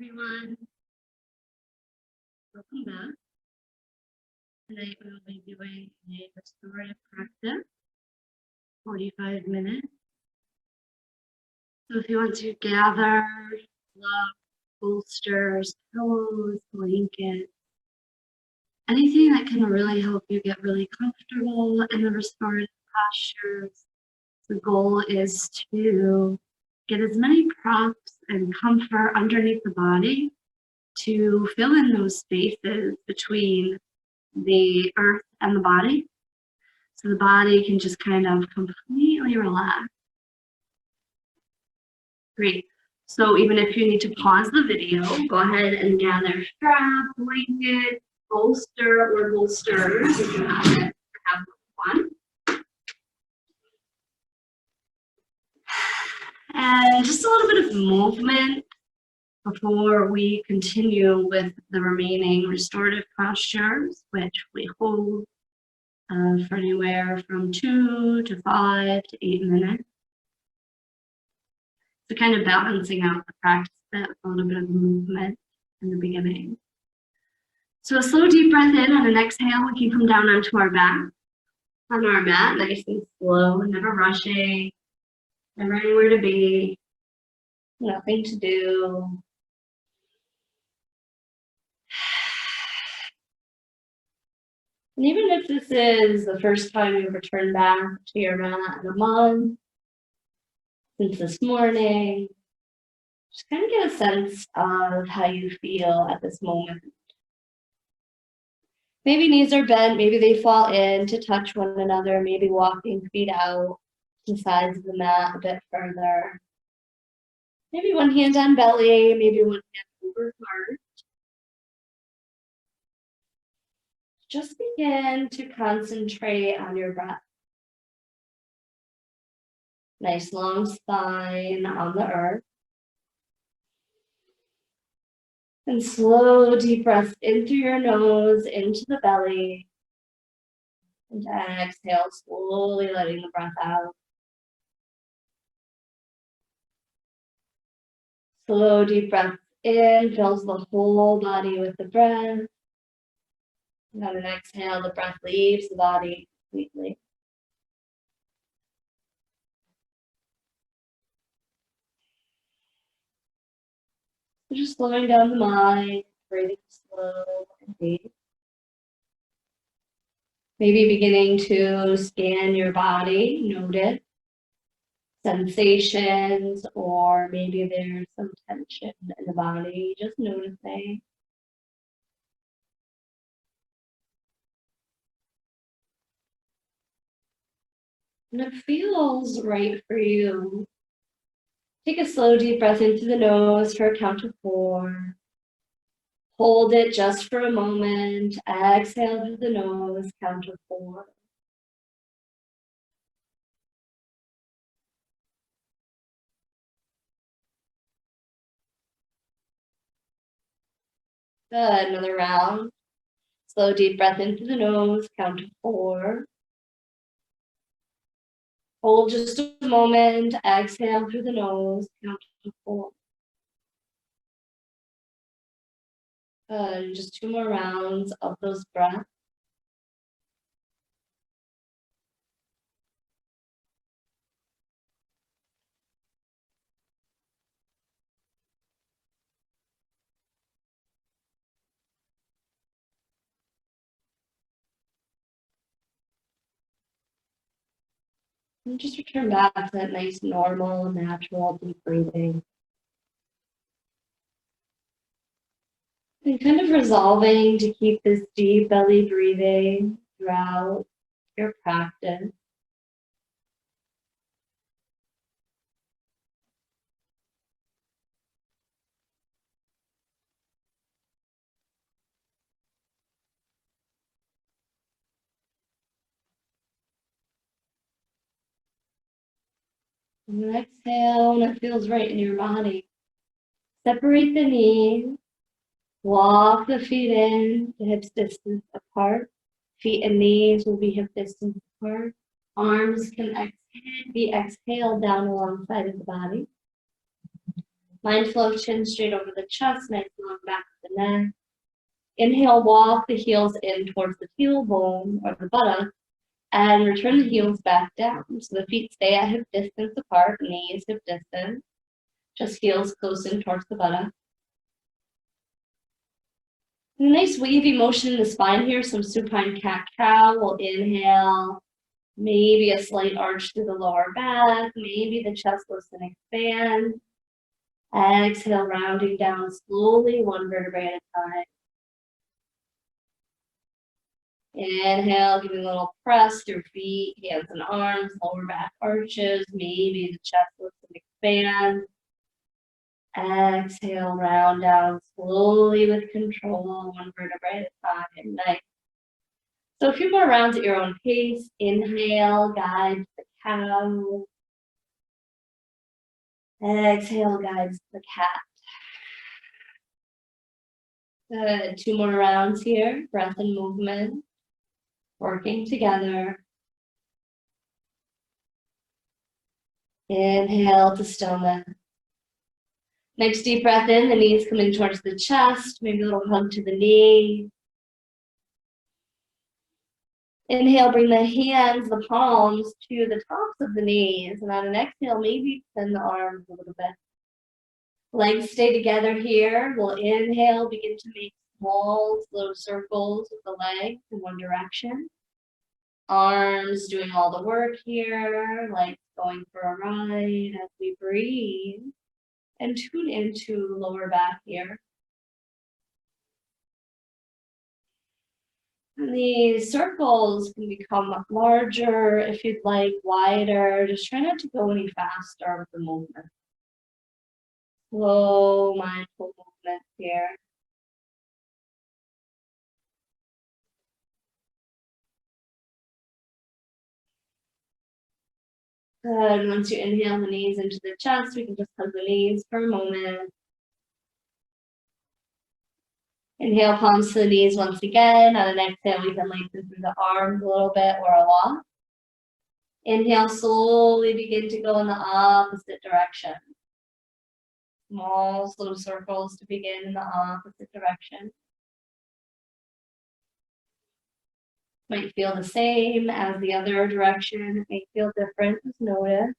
Everyone, welcome back. Tonight we will be doing a restorative practice, 45 minutes. So if you want to gather, love, bolsters, pillows, blankets, anything that can really help you get really comfortable in the restorative postures. The goal is to get as many props and comfort underneath the body to fill in those spaces between the earth and the body, so the body can just kind of completely relax. Great. So even if you need to pause the video, go ahead and gather strap, blanket, bolster or bolsters if you have one. And just a little bit of movement before we continue with the remaining restorative postures, which we hold for anywhere from 2 to 5 to 8 minutes. So kind of balancing out the practice with a little bit of movement in the beginning. So a slow deep breath in. On an exhale, we can come down onto our back, on our mat, nice and slow, never rushing, never anywhere to be, nothing to do. And even if this is the first time you've returned back to your mat in a month, since this morning, just kind of get a sense of how you feel at this moment. Maybe knees are bent, maybe they fall in to touch one another, maybe walking feet out to the sides of the mat a bit further. Maybe one hand on belly, maybe one hand over heart. Just begin to concentrate on your breath. Nice long spine on the earth. And slow deep breaths in through your nose, into the belly. And exhale, slowly letting the breath out. Slow deep breath in, fills the whole body with the breath. And on an exhale, the breath leaves the body completely. So just slowing down the mind, breathing slow and deep. Maybe beginning to scan your body, notice sensations, or maybe there's some tension in the body, just noticing. And it feels right for you. Take a slow deep breath into the nose for a count of 4. Hold it just for a moment. Exhale through the nose, count of 4. Good, another round. Slow deep breath into the nose, count of 4. Hold just a moment, exhale through the nose, count to 4. Good, just 2 more rounds of those breaths. And just return back to that nice, normal, natural, deep breathing. And kind of resolving to keep this deep belly breathing throughout your practice. And exhale when it feels right in your body. Separate the knees. Walk the feet in to hips distance apart. Feet and knees will be hip distance apart. Arms can be exhaled down alongside of the body. Mindful of chin straight over the chest, nice long back of the neck. Inhale, walk the heels in towards the tailbone or the buttock, and return the heels back down. So the feet stay at hip distance apart, knees hip distance, just heels close in towards the buttock. And a nice wavy motion in the spine here, some supine cat-cow. We'll inhale, maybe a slight arch through the lower back, maybe the chest lifts and expand. Exhale, rounding down slowly, one vertebrae at a time. Inhale, giving a little press through feet, hands and arms, lower back arches, maybe the chest lifts and expand. Exhale, round down slowly with control, one vertebrae at a time. Nice. So a few more rounds at your own pace. Inhale, guide the cow. Exhale, guides the cat. Good. 2 more rounds here. Breath and movement. Working together. Inhale to stillness. Next deep breath in, the knees come in towards the chest, maybe a little hug to the knee. Inhale, bring the hands, the palms to the tops of the knees. And on an exhale, maybe extend the arms a little bit. Legs stay together here. We'll inhale, begin to make small, slow circles with the legs in one direction. Arms doing all the work here, legs going for a ride as we breathe. And tune into lower back here. And these circles can become larger if you'd like, wider. Just try not to go any faster with the movement. Slow, mindful movement here. Good. Once you inhale the knees into the chest, we can just hug the knees for a moment. Inhale, palms to the knees once again. On an exhale, we can lengthen through the arms a little bit or a lot. Inhale, slowly begin to go in the opposite direction. Small, slow circles to begin in the opposite direction. Might feel the same as the other direction. It may feel different, just notice.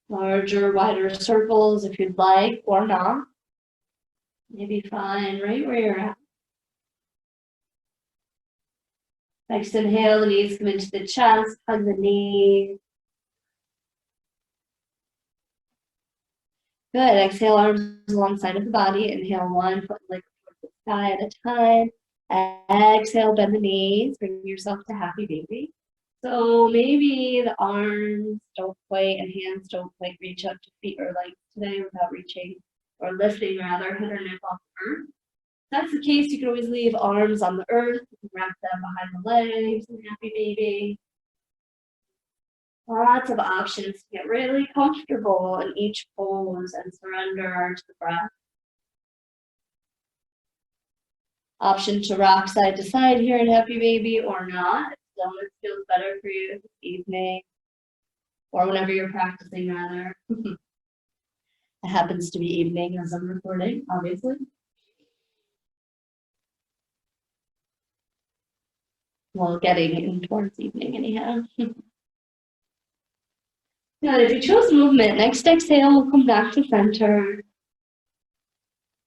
Larger, wider circles if you'd like, or not. Maybe fine right where you're at. Next inhale, the knees come into the chest, hug the knees. Good. Exhale, arms alongside of the body. Inhale, one foot and leg towards the sky at a time. Exhale, bend the knees. Bring yourself to happy baby. So maybe the arms don't quite and hands don't quite reach up to feet or legs today without reaching or lifting rather head or neck off the earth. If that's the case, you can always leave arms on the earth. You can wrap them behind the legs and happy baby. Lots of options to get really comfortable in each pose and surrender to the breath. Option to rock side to side here in happy baby or not. If stillness feels better for you this evening or whenever you're practicing rather. It happens to be evening as I'm recording, obviously. Well, getting in towards evening anyhow. Now, if you chose movement, next exhale, we'll come back to center.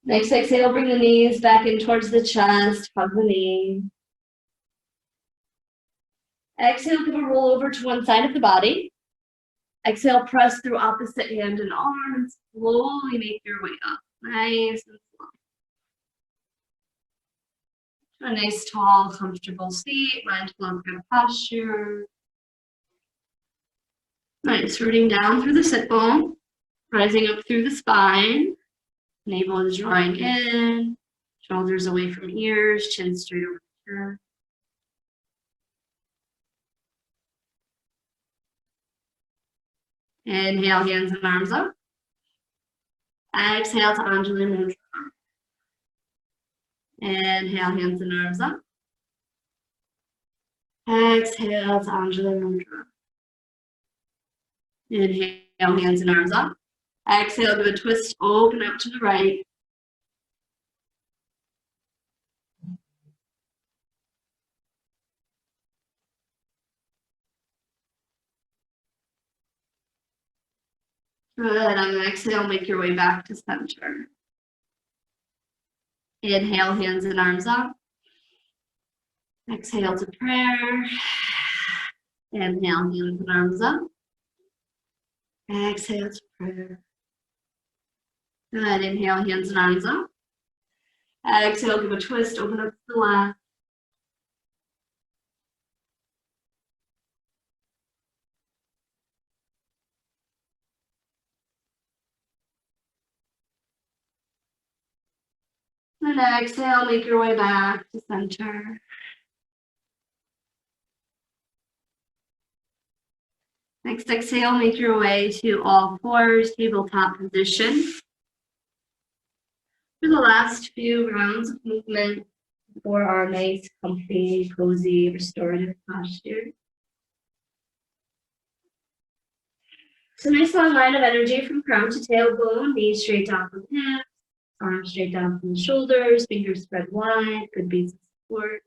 Next exhale, bring the knees back in towards the chest, hug the knee. Exhale, give a roll over to one side of the body. Exhale, press through opposite hand and arms. Slowly make your way up, nice and slow. A nice, tall, comfortable seat, mindful of good posture. Nice, rooting down through the sit bone, rising up through the spine. Navel is drawing in, shoulders away from ears, chin straight over the chest. Inhale, hands and arms up. Exhale to Anjali Mudra. Inhale, hands and arms up. Exhale to Anjali Mudra. Inhale, hands and arms up. Exhale, do a twist, open up to the right. Good, on the exhale, make your way back to center. Inhale, hands and arms up. Exhale to prayer. Inhale, hands and arms up. Exhale to prayer. Good, inhale, hands and arms up. Exhale, give a twist, open up to the left. And exhale, make your way back to center. Next exhale, make your way to all fours, tabletop position. For the last few rounds of movement for our nice, comfy, cozy, restorative posture. So nice long line of energy from crown to tailbone, knees straight down from hips, arms straight down from the shoulders, fingers spread wide, good base of support.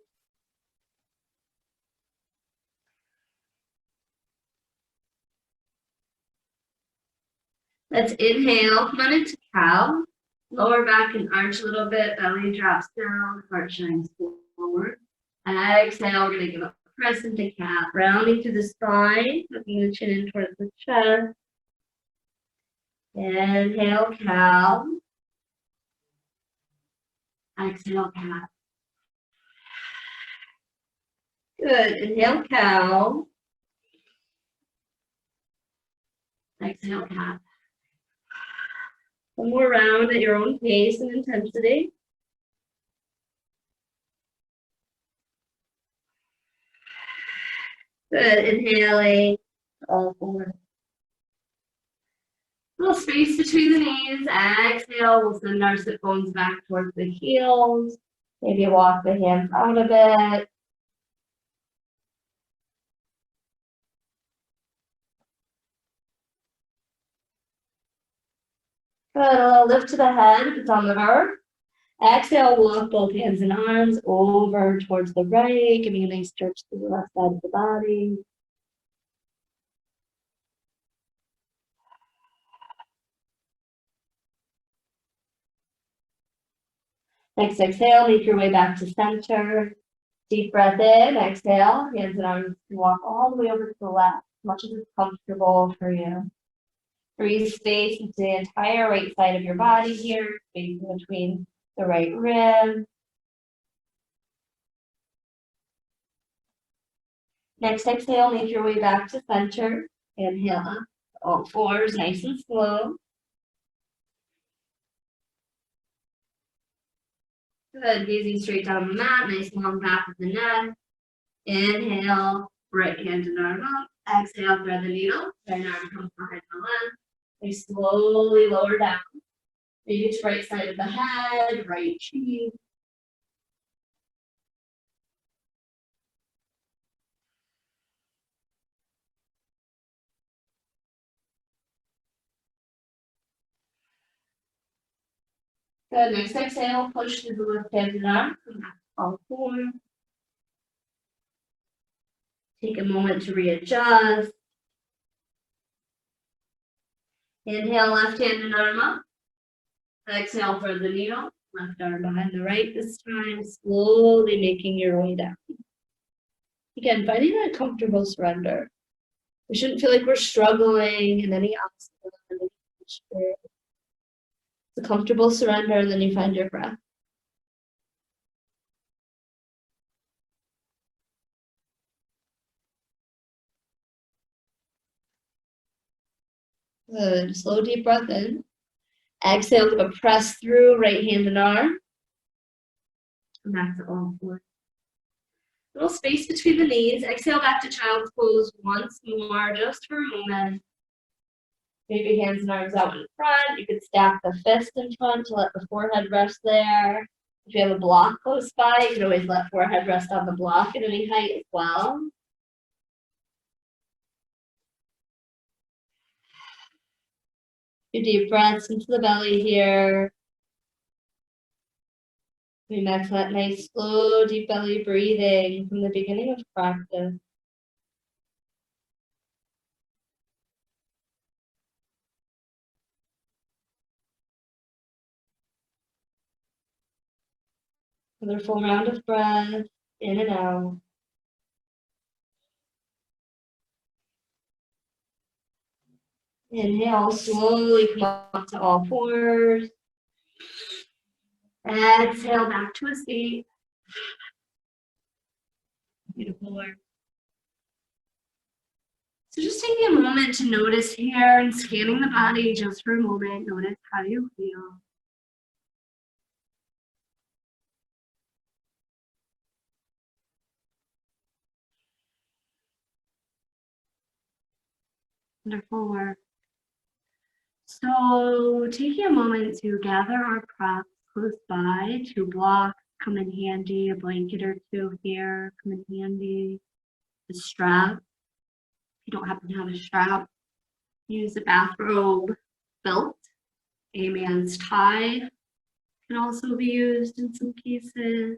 Let's inhale, come on into cow. Lower back and arch a little bit, belly drops down, heart shines forward. Exhale, we're gonna give a press into cat, rounding through the spine, looking the chin in towards the chest. Inhale, cow. Exhale, cat. Good, inhale, cow. Exhale, cat. One more round at your own pace and intensity. Good, inhaling, all four. Little space between the knees. Exhale, we'll send our sit bones back towards the heels. Maybe walk the hands out a bit. Good, a little lift to the head if it's on the earth. Exhale, walk both hands and arms over towards the right, giving a nice stretch to the left side of the body. Next exhale, make your way back to center. Deep breath in, exhale, hands and arms walk all the way over to the left, as much as it's comfortable for you. Breathe space into the entire right side of your body here, space in between the right rib. Next exhale, make your way back to center. Inhale up, all fours, nice and slow. Good, gazing straight down the mat, nice long back of the neck. Inhale, right hand and arm up. Exhale, thread the needle. Right arm comes behind the left. We slowly lower down. Maybe it's right side of the head, right cheek. Good, next exhale, push through the left hand and arm. Come back to all four. Take a moment to readjust. Inhale, left hand and arm up. Exhale for the needle. Left arm behind the right this time, slowly making your way down. Again, finding that comfortable surrender. We shouldn't feel like we're struggling in any obstacle. It's a comfortable surrender, and then you find your breath. Good. Slow, deep breath in. Exhale, give a press through right hand and arm. Come back to all four. Little space between the knees. Exhale back to child's pose once more, just for a moment. Maybe hands and arms out in front. You could stack the fist in front to let the forehead rest there. If you have a block close by, you can always let forehead rest on the block at any height as well. Your deep breaths into the belly here. We match that nice, slow, deep belly breathing from the beginning of practice. Another full round of breath, in and out. Inhale, slowly come up to all fours. Exhale, back to a seat. Beautiful work. So just taking a moment to notice here and scanning the body just for a moment. Notice how you feel. Wonderful work. So taking a moment to gather our props close by. 2 blocks come in handy. A blanket or 2 here come in handy. A strap. If you don't happen to have a strap, use a bathrobe belt. A man's tie can also be used in some cases.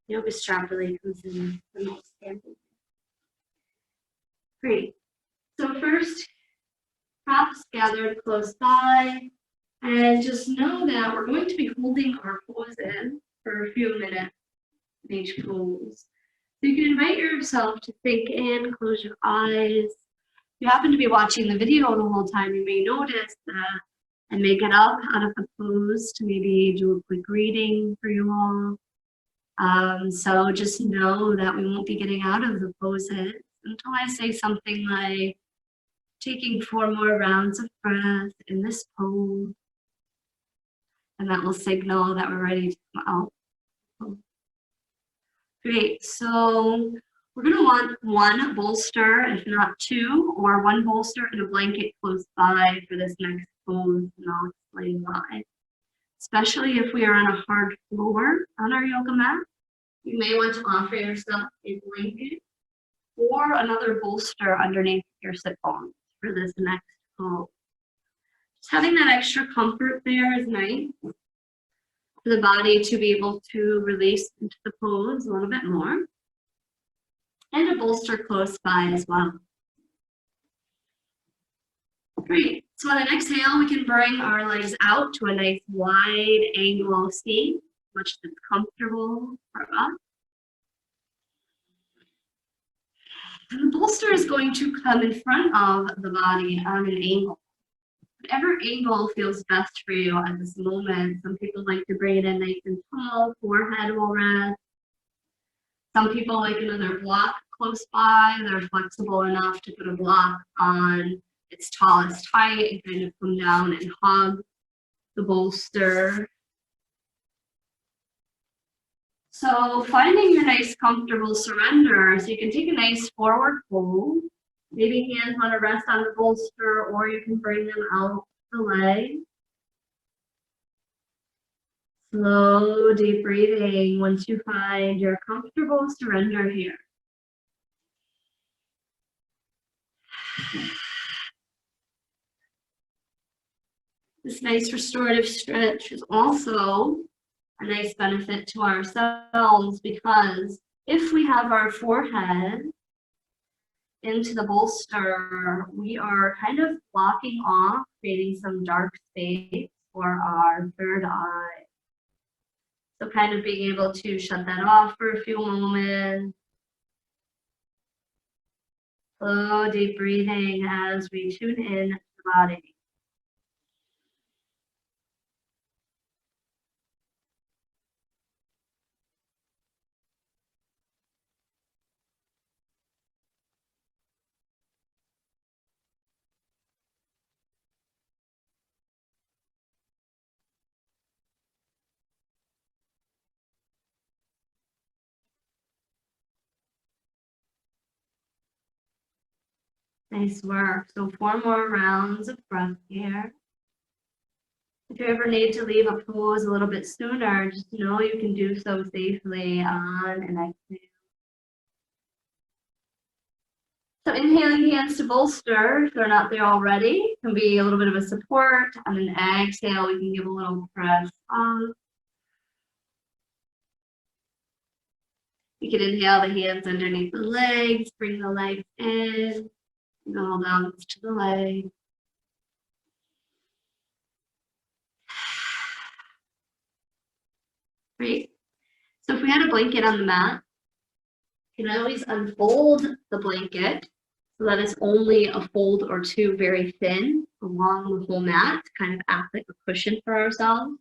Yoga strap really comes in the most handy. Great. So first, props gathered close by, and just know that we're going to be holding our poses for a few minutes in each pose. So you can invite yourself to think in, close your eyes. If you happen to be watching the video the whole time, you may notice that I may get up out of the pose to maybe do a quick reading for you all. So just know that we won't be getting out of the poses until I say something like taking 4 more rounds of breath in this pose, and that will signal that we're ready to come out. Great, so we're going to want 1 bolster, if not 2, or 1 bolster and a blanket close by for this next pose, and I'll explain why. Especially if we are on a hard floor on our yoga mat, you may want to offer yourself a blanket or another bolster underneath your sit bones for this next pose. Just having that extra comfort there is nice for the body to be able to release into the pose a little bit more. And a bolster close by as well. Great. So on an exhale, we can bring our legs out to a nice wide angle seat, much that's comfortable for us. And the bolster is going to come in front of the body on an angle. Whatever angle feels best for you at this moment. Some people like to bring it in nice and tall, forehead will rest. Some people like another block close by. They're flexible enough to put a block on its tallest height and kind of come down and hug the bolster. So finding your nice comfortable surrender, so you can take a nice forward fold, maybe hands want to rest on the bolster, or you can bring them out the leg. Slow, deep breathing once you find your comfortable surrender here. This nice restorative stretch is also a nice benefit to ourselves, because if we have our forehead into the bolster, we are kind of blocking off, creating some dark space for our third eye. So kind of being able to shut that off for a few moments. Slow, deep breathing as we tune in to the body. Nice work. So 4 more rounds of breath here. If you ever need to leave a pose a little bit sooner, just know you can do so safely on an exhale. So inhaling hands to bolster, if they're not there already, can be a little bit of a support. On an exhale, we can give a little press off. You can inhale the hands underneath the legs, bring the legs in, roll down to the legs. Great. So if we had a blanket on the mat, you can always unfold the blanket so that it's only a fold or two very thin along the whole mat to kind of act like a cushion for ourselves.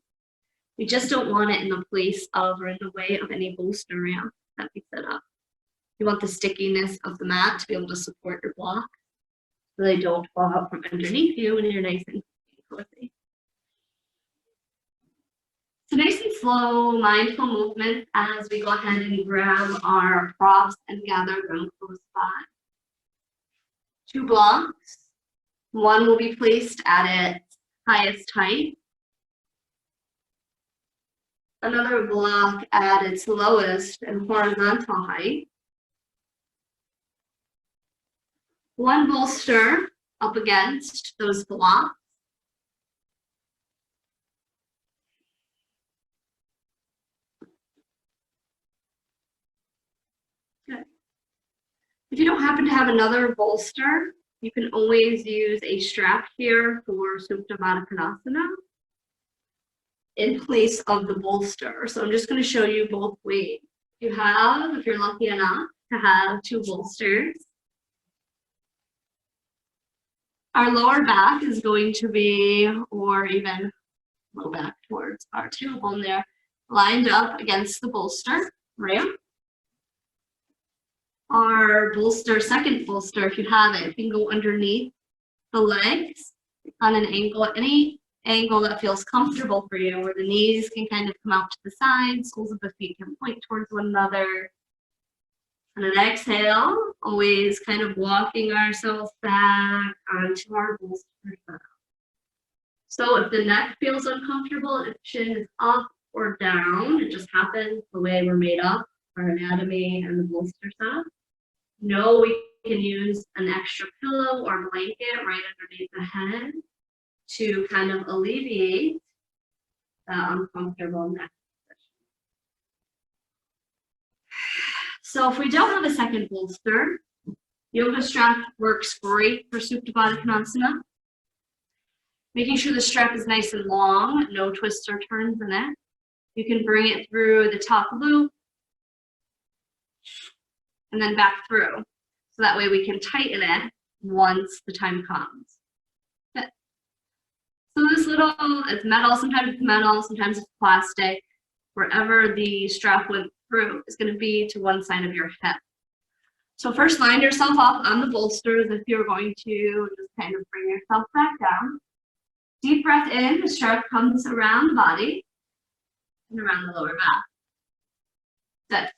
We just don't want it in the place of or in the way of any bolster ramp that we set up. You want the stickiness of the mat to be able to support your block so they don't fall out from underneath you when you're nice and cozy. So nice and slow, mindful movement as we go ahead and grab our props and gather them close by. 2 blocks. One will be placed at its highest height. Another block at its lowest and horizontal height. One bolster up against those blocks. Good. If you don't happen to have another bolster, you can always use a strap here for Supta Baddha Konasana in place of the bolster. So I'm just going to show you both ways. If you're lucky enough to have 2 bolsters, our lower back is going to be, or even low back towards our tailbone there, lined up against the bolster ramp. Our bolster, second bolster, if you have it, can go underneath the legs on an angle, any angle that feels comfortable for you, where the knees can kind of come out to the sides, soles of the feet can point towards one another. On an exhale, always kind of walking ourselves back onto our bolster side. So if the neck feels uncomfortable, if chin is up or down, it just happens the way we're made up, our anatomy and the bolster setup. No, we can use an extra pillow or blanket right underneath the head to kind of alleviate that uncomfortable neck position. So if we don't have a second bolster, yoga strap works great for Supta Baddha Konasana. Making sure the strap is nice and long, no twists or turns in it. You can bring it through the top loop and then back through. So that way we can tighten it once the time comes. Good. So this little, it's metal, sometimes it's plastic. Wherever the strap went through is going to be to one side of your hip. So first line yourself up on the bolsters if you're going to just kind of bring yourself back down. Deep breath in, the strap comes around the body and around the lower back. Good.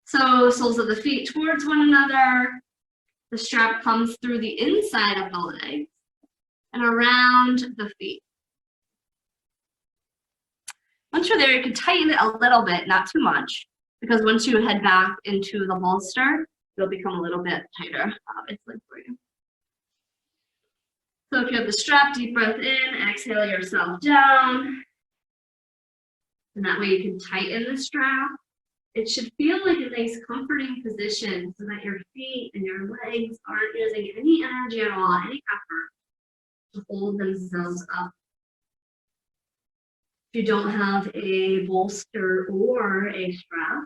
So soles of the feet towards one another. The strap comes through the inside of the legs and around the feet. Once you're there, you can tighten it a little bit, not too much, because once you head back into the bolster, it'll become a little bit tighter, obviously, for you. So if you have the strap, deep breath in, exhale yourself down. And that way you can tighten the strap. It should feel like a nice comforting position so that your feet and your legs aren't using any energy at all, any effort to hold themselves up. If you don't have a bolster or a strap,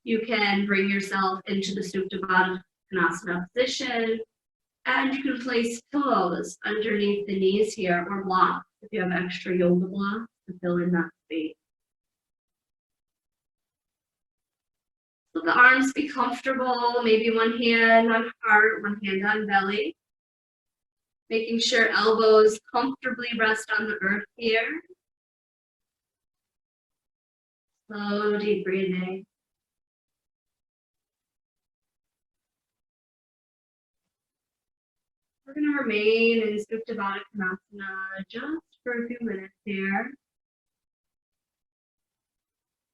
you can bring yourself into the Supta Baddha Konasana position, and you can place pillows underneath the knees here or blocks if you have extra yoga blocks to fill in that space. So the arms be comfortable, maybe one hand on heart, one hand on belly. Making sure elbows comfortably rest on the earth here. Slow, deep breathing. We're going to remain in Supta Baddha Konasana just for a few minutes here.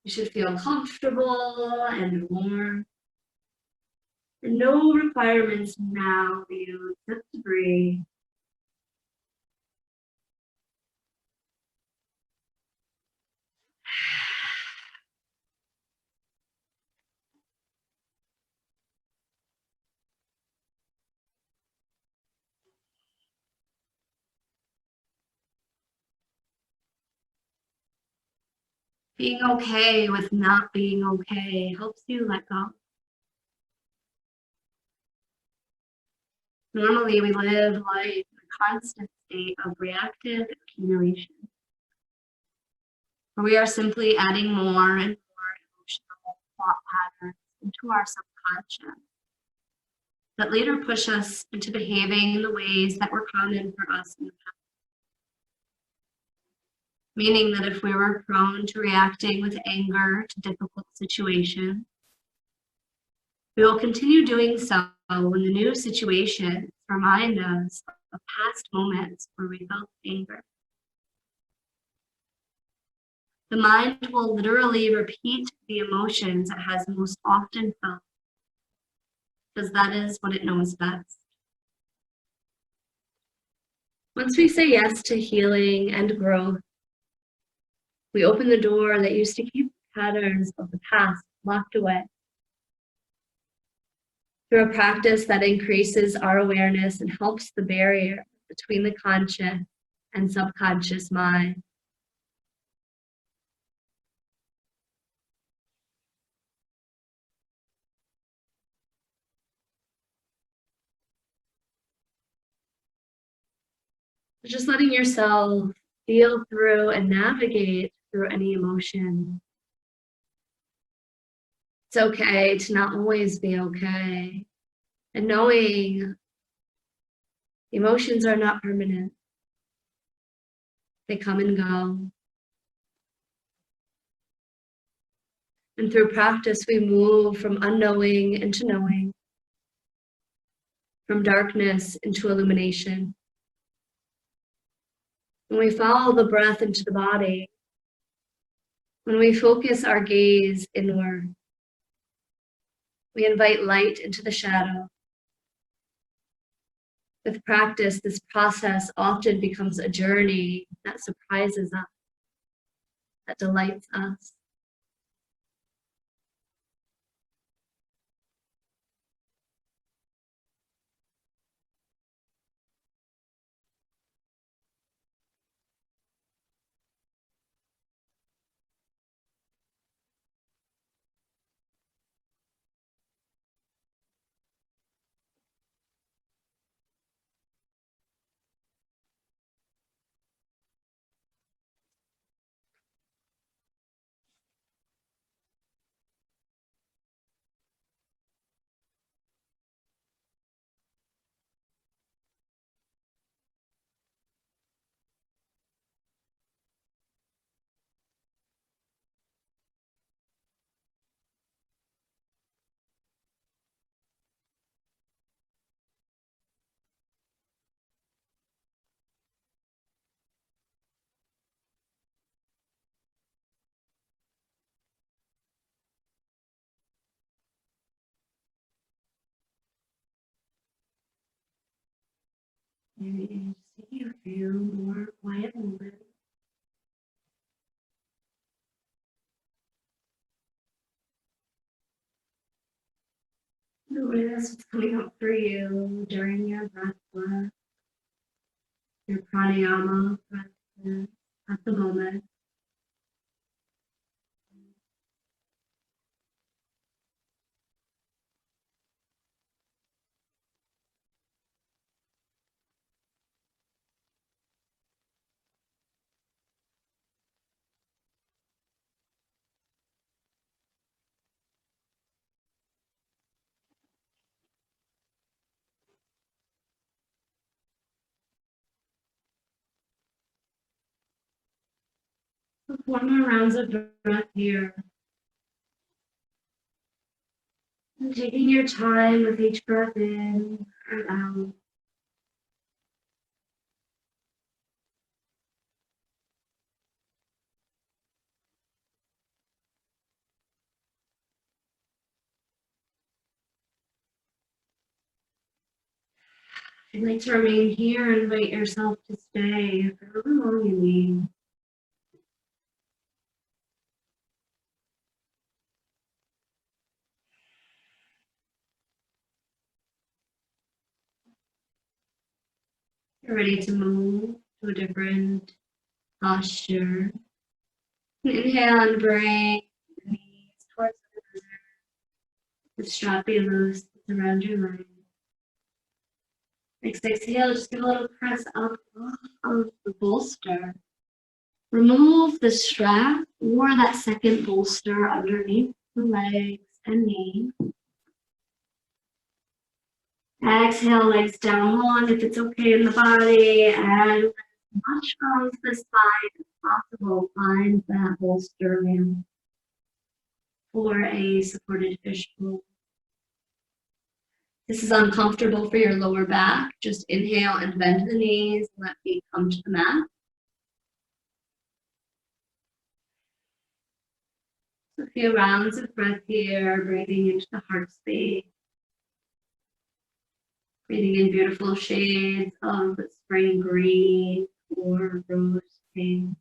You should feel comfortable and warm. And no requirements now for you, except to breathe. Being okay with not being okay helps you let go. Normally, we live life in a constant state of reactive accumulation, where we are simply adding more and more emotional thought patterns into our subconscious that later push us into behaving in the ways that were common for us in the past. Meaning that if we were prone to reacting with anger to difficult situations, we will continue doing so when the new situations remind us of past moments where we felt anger. The mind will literally repeat the emotions it has most often felt, because that is what it knows best. Once we say yes to healing and growth, we open the door that used to keep patterns of the past locked away. Through a practice that increases our awareness and helps the barrier between the conscious and subconscious mind. Just letting yourself feel through and navigate through any emotion. It's okay to not always be okay. And knowing emotions are not permanent. They come and go. And through practice, we move from unknowing into knowing, from darkness into illumination. When we follow the breath into the body, when we focus our gaze inward, we invite light into the shadow. With practice, this process often becomes a journey that surprises us, that delights us. And see a few more quiet moments. Notice what's coming up for you during your breath work, your pranayama practice at the moment. So 4 more rounds of breath here. And taking your time with each breath in and out. If you'd like to remain here, invite yourself to stay for however long you need. You're ready to move to a different posture. Inhale and bring the knees towards the earth. The strap be loose around your leg. Next exhale, just give a little press up off of the bolster. Remove the strap or that second bolster underneath the legs and knees. Exhale, legs down long if it's okay in the body, and as much of the spine as possible, find that bolster in for a supported fish pose. This is uncomfortable for your lower back. Just inhale and bend the knees, let feet come to the mat. So a few rounds of breath here, breathing into the heart space. Breathing in beautiful shades of spring green or rose pink.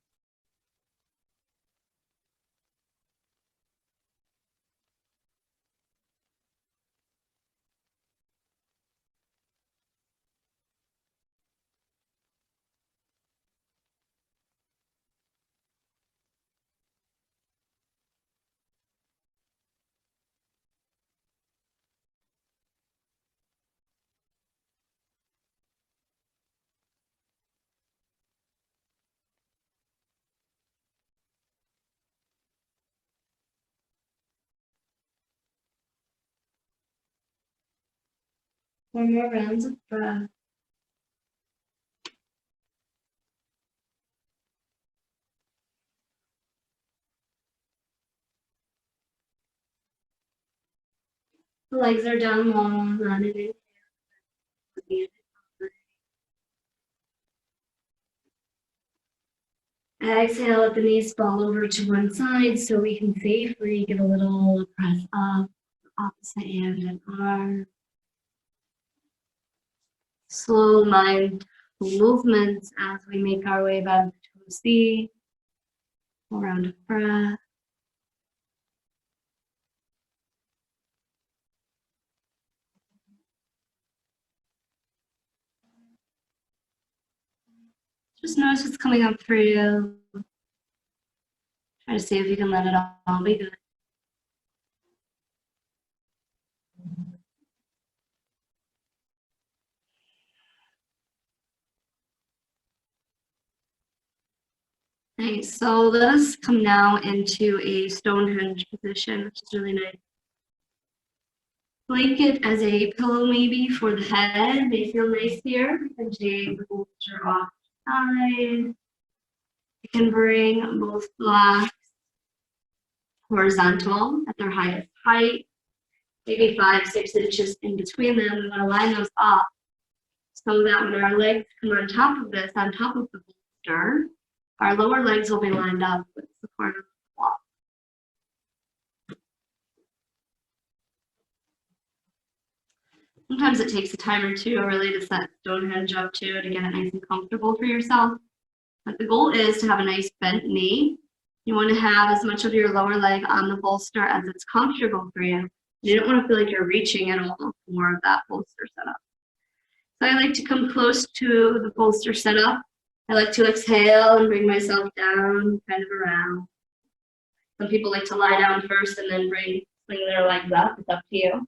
Four more rounds of breath. The legs are down long, not an inhale. Exhale, let the knees fall over to one side so we can safely give a little press up, opposite hand and arm. Slow mindful movements as we make our way back to a seat. Full round of breath. Just notice what's coming up for you. Try to see if you can let it all be good. Nice. So let us come now into a Stonehenge position, which is really nice. Blanket as a pillow maybe for the head. May feel nice here. You can take the bolster off the side. You can bring both blocks horizontal at their highest height, maybe 5-6 inches in between them. We want to line those up so that when our legs come on top of this, on top of the bolster, our lower legs will be lined up with the support of the block. Sometimes it takes a time or two really to set Stonehenge up too, to get it nice and comfortable for yourself. But the goal is to have a nice bent knee. You want to have as much of your lower leg on the bolster as it's comfortable for you. You don't want to feel like you're reaching at all for more of that bolster setup. So I like to come close to the bolster setup. I like to exhale and bring myself down, kind of around. Some people like to lie down first and then swing their legs up. It's up to you.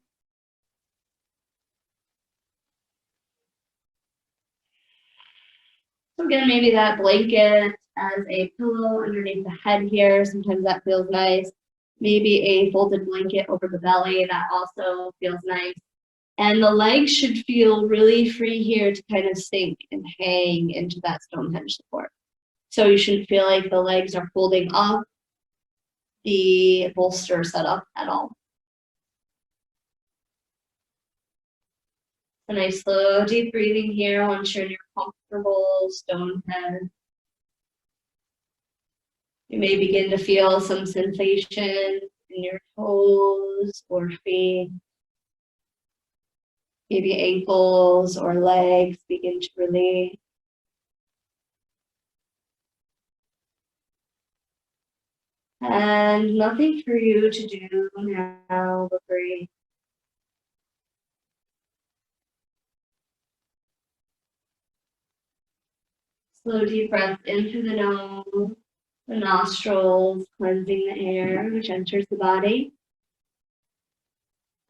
So again, maybe that blanket as a pillow underneath the head here. Sometimes that feels nice. Maybe a folded blanket over the belly. That also feels nice. And the legs should feel really free here to kind of sink and hang into that Stonehenge support. So you shouldn't feel like the legs are holding up the bolster setup at all. A nice slow, deep breathing here once you're in your comfortable Stonehenge. You may begin to feel some sensation in your toes or feet. Maybe ankles or legs begin to release. And nothing for you to do now but breathe. Slow deep breath in through the nose, the nostrils, cleansing the air which enters the body.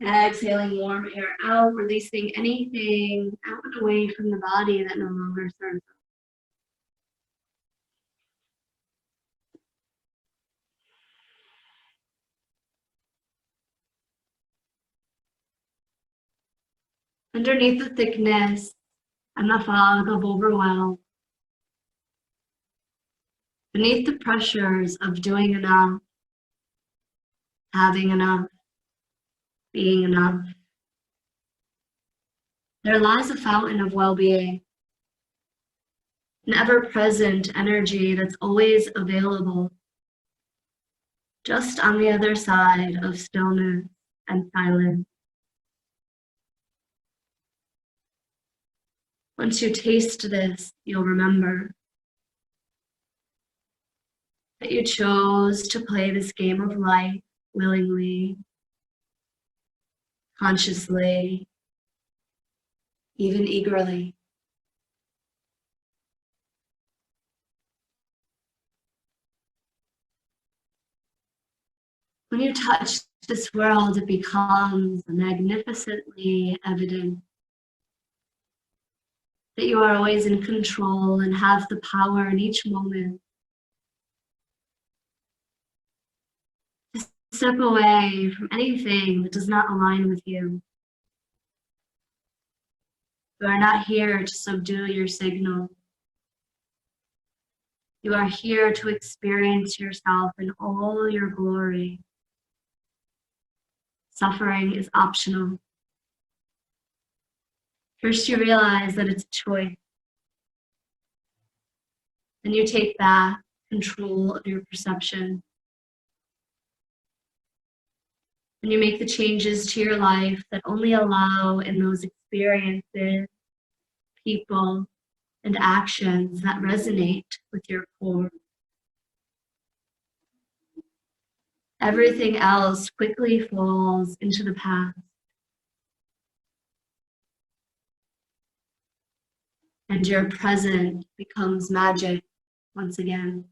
Exhaling warm air out, releasing anything out and away from the body that no longer serves us. Underneath the thickness and the fog of overwhelm, beneath the pressures of doing enough, having enough, being enough, there lies a fountain of well-being, an ever-present energy that's always available, just on the other side of stillness and silence. Once you taste this, you'll remember that you chose to play this game of life willingly, consciously, even eagerly. When you touch this world, it becomes magnificently evident that you are always in control and have the power in each moment to step away from anything that does not align with you. You are not here to subdue your signal. You are here to experience yourself in all your glory. Suffering is optional. First, you realize that it's a choice. Then you take back control of your perception. And you make the changes to your life that only allow in those experiences, people, and actions that resonate with your core. Everything else quickly falls into the past. And your present becomes magic once again.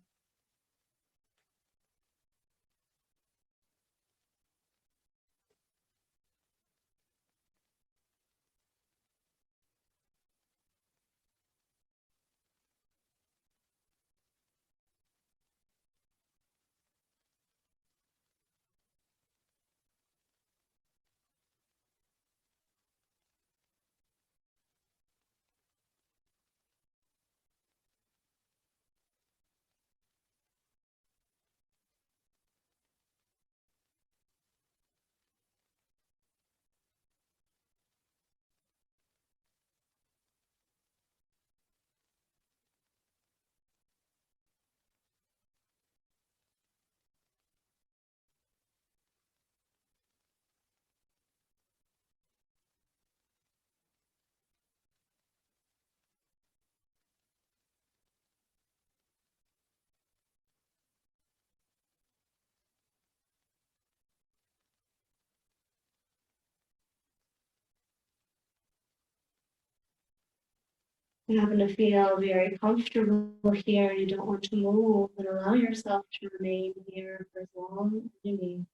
You happen to feel very comfortable here and you don't want to move, and allow yourself to remain here for as long as you need.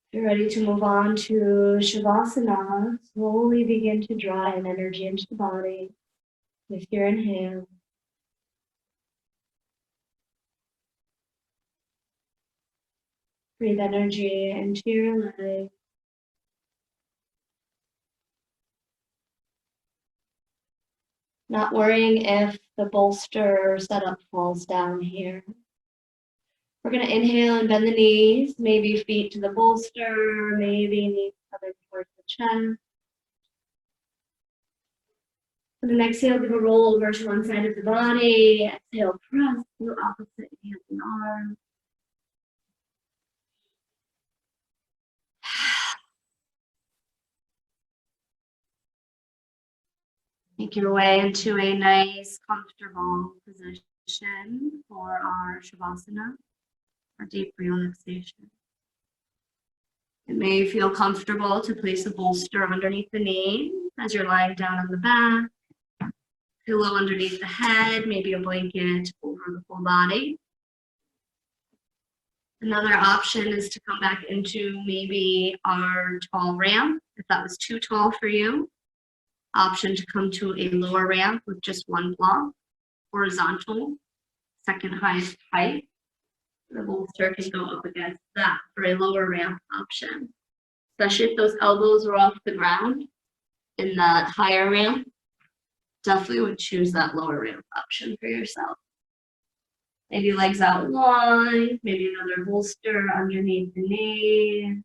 If you're ready to move on to Shavasana, slowly begin to draw in energy into the body with your inhale. Breathe energy into your legs. Not worrying if the bolster setup falls down here. We're going to inhale and bend the knees, maybe feet to the bolster, maybe knees coming towards the chest. And then exhale, give a roll over to one side of the body. Exhale, press through opposite hands and arms. Make your way into a nice, comfortable position for our Shavasana, or deep relaxation. It may feel comfortable to place a bolster underneath the knee as you're lying down on the back, pillow underneath the head, maybe a blanket over the full body. Another option is to come back into maybe our tall ramp, if that was too tall for you. Option to come to a lower ramp with just one block, horizontal, second highest height. The bolster can go up against that for a lower ramp option. Especially if those elbows are off the ground in that higher ramp, definitely would choose that lower ramp option for yourself. Maybe legs out long, maybe another bolster underneath the knee.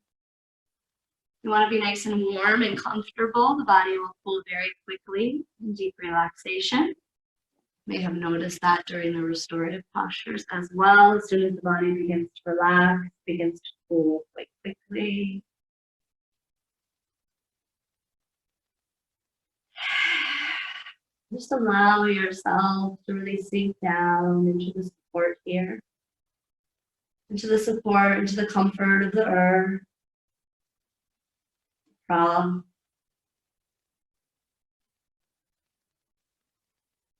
You want to be nice and warm and comfortable. The body will cool very quickly in deep relaxation. You may have noticed that during the restorative postures as well. As soon as the body begins to relax, begins to cool quite quickly. Just allow yourself to really sink down into the support here, into the support, into the comfort of the earth. Come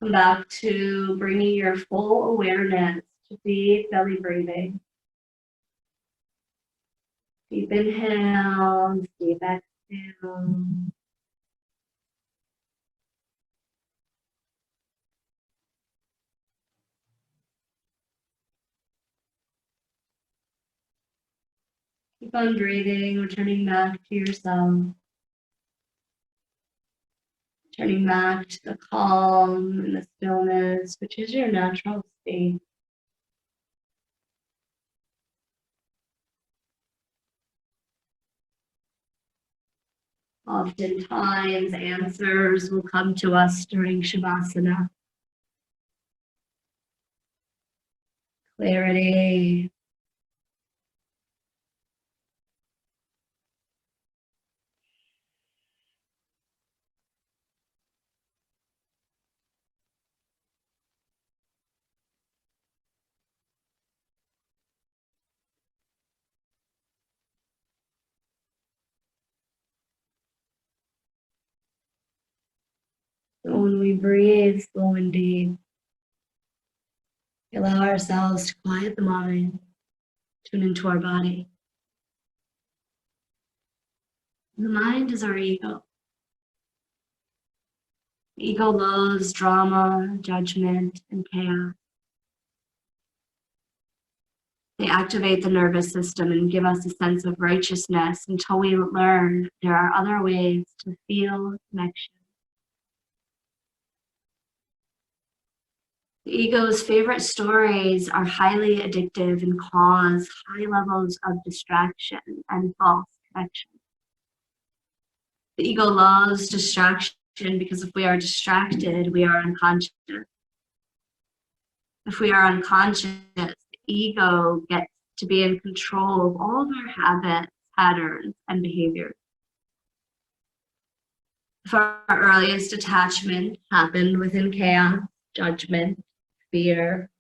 back to bringing your full awareness to deep belly breathing. Deep inhale, deep exhale. Keep on breathing, returning back to yourself. Turning back to the calm and the stillness, which is your natural state. Oftentimes, answers will come to us during Shavasana. Clarity. So when we breathe slow and deep, we allow ourselves to quiet the mind, tune into our body. The mind is our ego. The ego loves drama, judgment, and chaos. They activate the nervous system and give us a sense of righteousness until we learn there are other ways to feel connection. The ego's favorite stories are highly addictive and cause high levels of distraction and false connection. The ego loves distraction because if we are distracted, we are unconscious. If we are unconscious, the ego gets to be in control of all of our habits, patterns, and behaviors. If our earliest attachment happened within chaos, judgment, fear,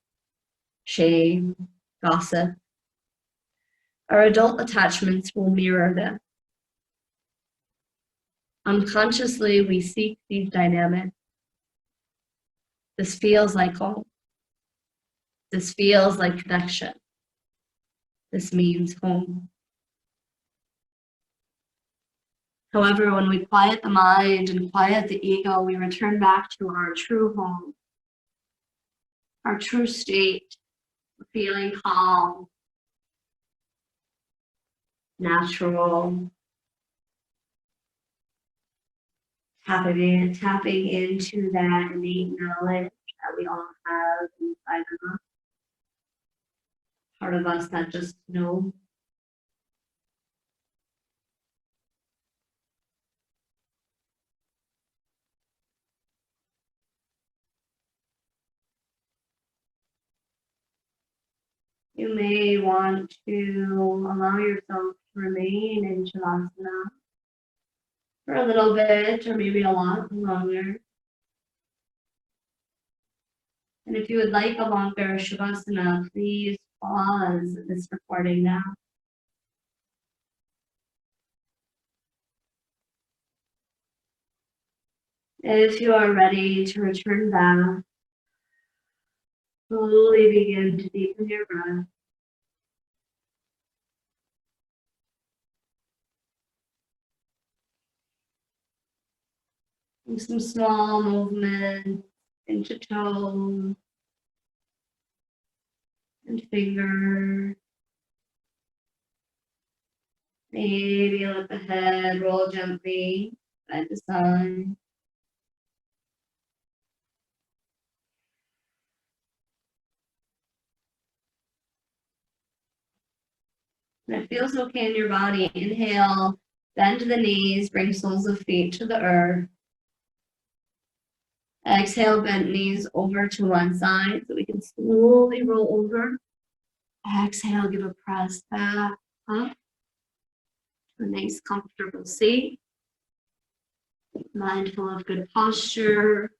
shame, gossip, our adult attachments will mirror this. Unconsciously, we seek these dynamics. This feels like home. This feels like connection. This means home. However, when we quiet the mind and quiet the ego, we return back to our true home, our true state, feeling calm, natural, tapping into that innate knowledge that we all have inside of us. Part of us that just knows. You may want to allow yourself to remain in Shavasana for a little bit or maybe a lot longer. And if you would like a longer Shavasana, please pause this recording now. If you are ready to return back, slowly begin to deepen your breath. And some small movements into toe and finger. Maybe let the head roll gently side to side. And it feels okay in your body. Inhale, bend the knees, bring soles of feet to the earth. Exhale, bend knees over to one side so we can slowly roll over. Exhale, give a press back up to a nice comfortable seat. Mindful of good posture.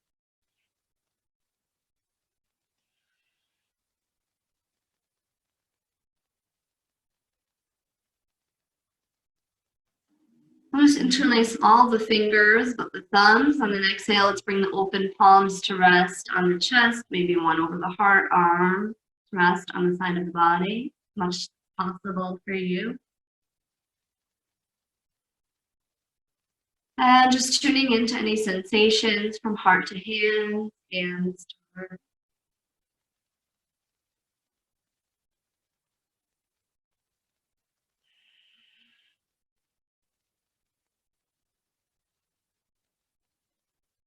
Just interlace all the fingers but the thumbs. On an exhale, let's bring the open palms to rest on the chest, maybe one over the heart, arm, to rest on the side of the body, much as possible for you. And just tuning into any sensations from heart to hands to heart.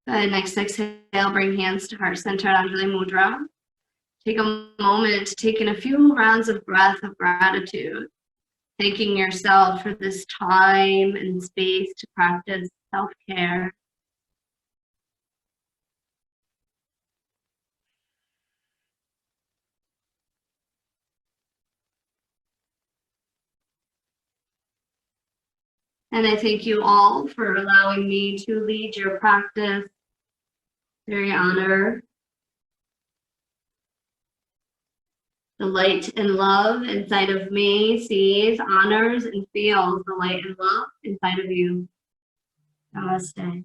Good. Next exhale, bring hands to heart center, Anjali Mudra. Take a moment to take in a few rounds of breath of gratitude, thanking yourself for this time and space to practice self-care. And I thank you all for allowing me to lead your practice. Very honored. The light and love inside of me sees, honors, and feels the light and love inside of you. Namaste.